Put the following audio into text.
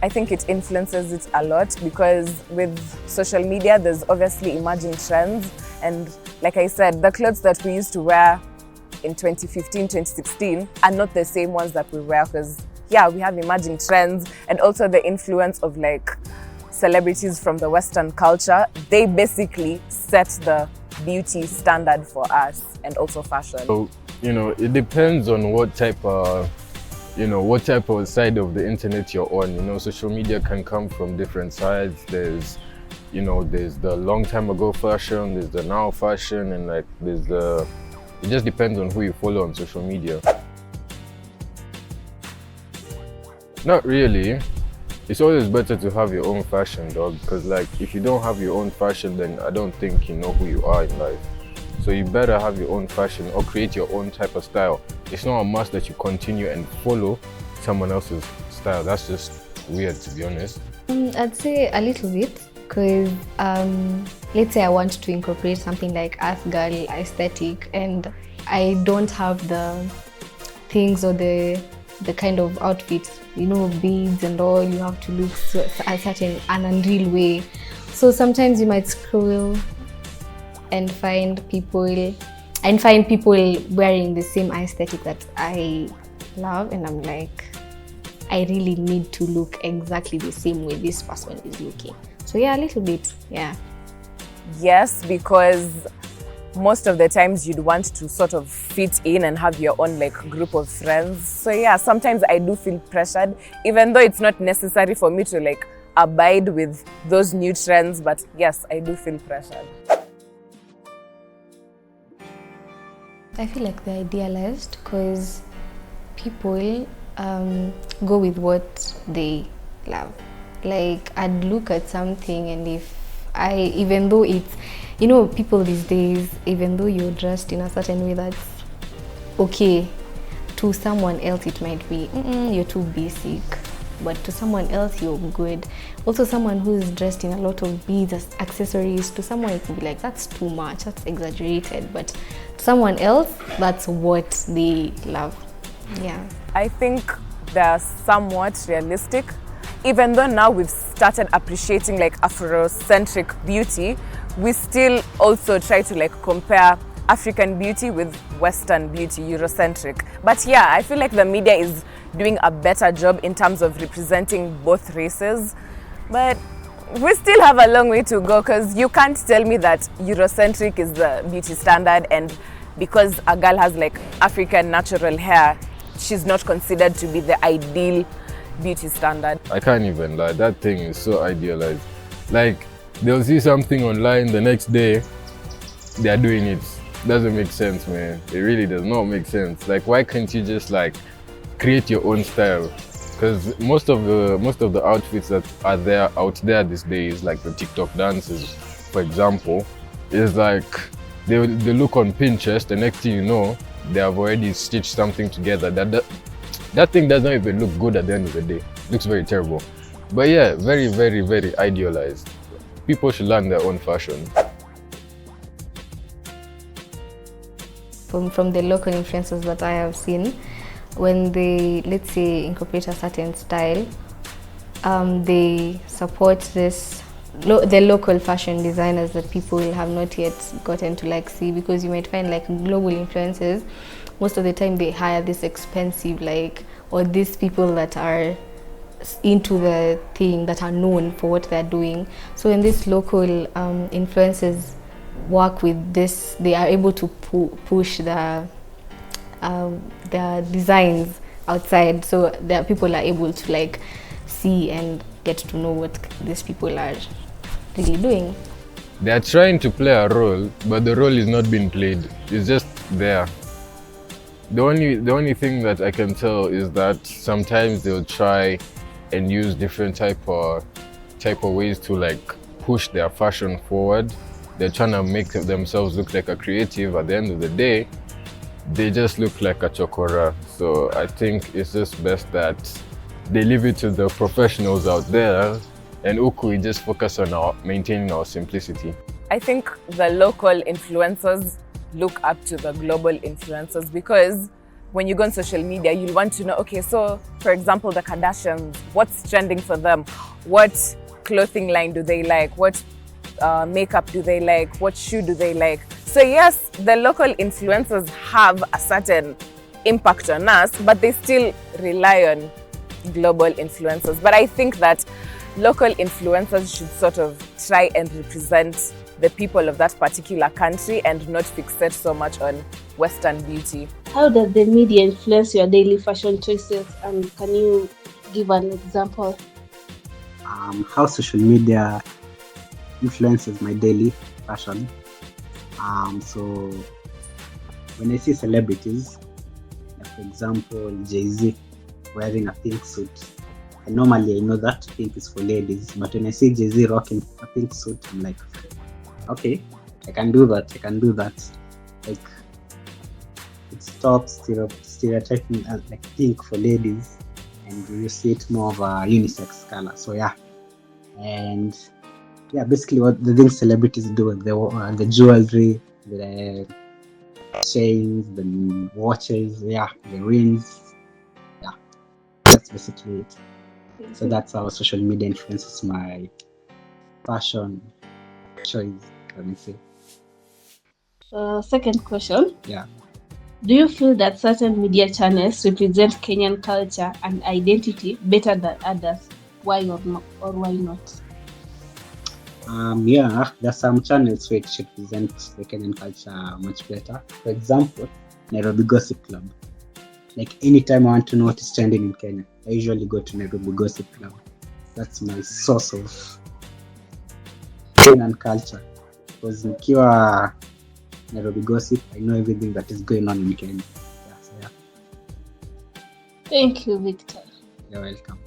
I think it influences it a lot because with social media, there's obviously emerging trends. And like I said, the clothes that we used to wear in 2015, 2016 are not the same ones that we wear because, yeah, we have emerging trends and also the influence of like celebrities from the Western culture. They basically set the beauty standard for us and also fashion. So, it depends on what type of side of the internet you're on. Social media can come from different sides. There's the long time ago fashion, there's the now fashion, and like it just depends on who you follow on social media. Not really. It's always better to have your own fashion, dog, because like if you don't have your own fashion, then I don't think you know who you are in life. So you better have your own fashion or create your own type of style. It's not a must that you continue and follow someone else's style. That's just weird, to be honest. I'd say a little bit, because let's say I want to incorporate something like earth girl aesthetic and I don't have the things or the kind of outfits, beads and all. You have to look a certain an unreal way. So sometimes you might scroll and find people wearing the same aesthetic that I love, and I'm like, I really need to look exactly the same way this person is looking. So yeah, a little bit, yeah. Yes, because most of the times you'd want to sort of fit in and have your own like group of friends. So yeah, sometimes I do feel pressured, even though it's not necessary for me to like abide with those new trends, but yes, I do feel pressured. I feel like they're idealized because people go with what they love. Like, I'd look at something, and even though it's, people these days, even though you're dressed in a certain way that's okay, to someone else it might be, you're too basic. But to someone else, you're good. Also, someone who's dressed in a lot of beads, accessories, to someone it could be like, that's too much, that's exaggerated. But to someone else, that's what they love. Yeah. I think they're somewhat realistic. Even though now we've started appreciating like Afrocentric beauty, we still also try to like compare African beauty with Western beauty, Eurocentric. But yeah, I feel like the media is doing a better job in terms of representing both races. But we still have a long way to go, because you can't tell me that Eurocentric is the beauty standard, and because a girl has like African natural hair, she's not considered to be the ideal beauty standard. I can't even lie, that thing is so idealized. Like, they'll see something online, the next day they're doing it. Doesn't make sense, man. It really does not make sense. Like, why can't you just like create your own style? Because most of the outfits that are out there these days, like the TikTok dances, for example, is like they look on Pinterest, the next thing you know, they have already stitched something together. That thing doesn't even look good at the end of the day. It looks very terrible. But yeah, very, very, very idealized. People should learn their own fashion. From the local influencers that I have seen, when they, let's say, incorporate a certain style, they support the local fashion designers that people have not yet gotten to like see, because you might find like global influencers, most of the time they hire this expensive or these people that are into the thing, that are known for what they're doing. So when these local influencers work with this, they are able to push their designs outside, so that people are able to like see and get to know what these people are really doing. They are trying to play a role, but the role is not being played. It's just there. The only thing that I can tell is that sometimes they'll try and use different type of ways to like push their fashion forward. They're trying to make themselves look like a creative. At the end of the day, they just look like a chokora. So I think it's just best that they leave it to the professionals out there, and we just focus on maintaining our simplicity. I think the local influencers look up to the global influencers, because when you go on social media, you'll want to know, okay, so for example, the Kardashians, what's trending for them? What clothing line do they like? What makeup do they like? What shoe do they like? So yes, the local influencers have a certain impact on us, but they still rely on global influencers. But I think that local influencers should sort of try and represent the people of that particular country and not fixate so much on Western beauty. How does the media influence your daily fashion choices, and can you give an example? How social media influences my daily fashion. So when I see celebrities, like for example Jay-Z wearing a pink suit, and normally I know that pink is for ladies, but when I see Jay-Z rocking a pink suit, I'm like, okay, I can do that. Like, it stops stereotyping as like pink for ladies, and you see it more of a unisex color. So yeah, and yeah, basically what the things celebrities do with the jewelry, the chains, the watches, yeah, the rings, yeah, that's basically it. So that's how social media influences my fashion choice, let me say. Second question. Yeah. Do you feel that certain media channels represent Kenyan culture and identity better than others? Why or why not? Yeah, there's some channels which represent the Kenyan culture much better. For example, Nairobi Gossip Club. Like anytime I want to know what is trending in Kenya, I usually go to Nairobi Gossip Club. That's my source of Kenyan culture. Because nikiwa Nairobi Gossip, I know everything that is going on in Kenya. Yeah, so yeah. Thank you, Victor. You're welcome.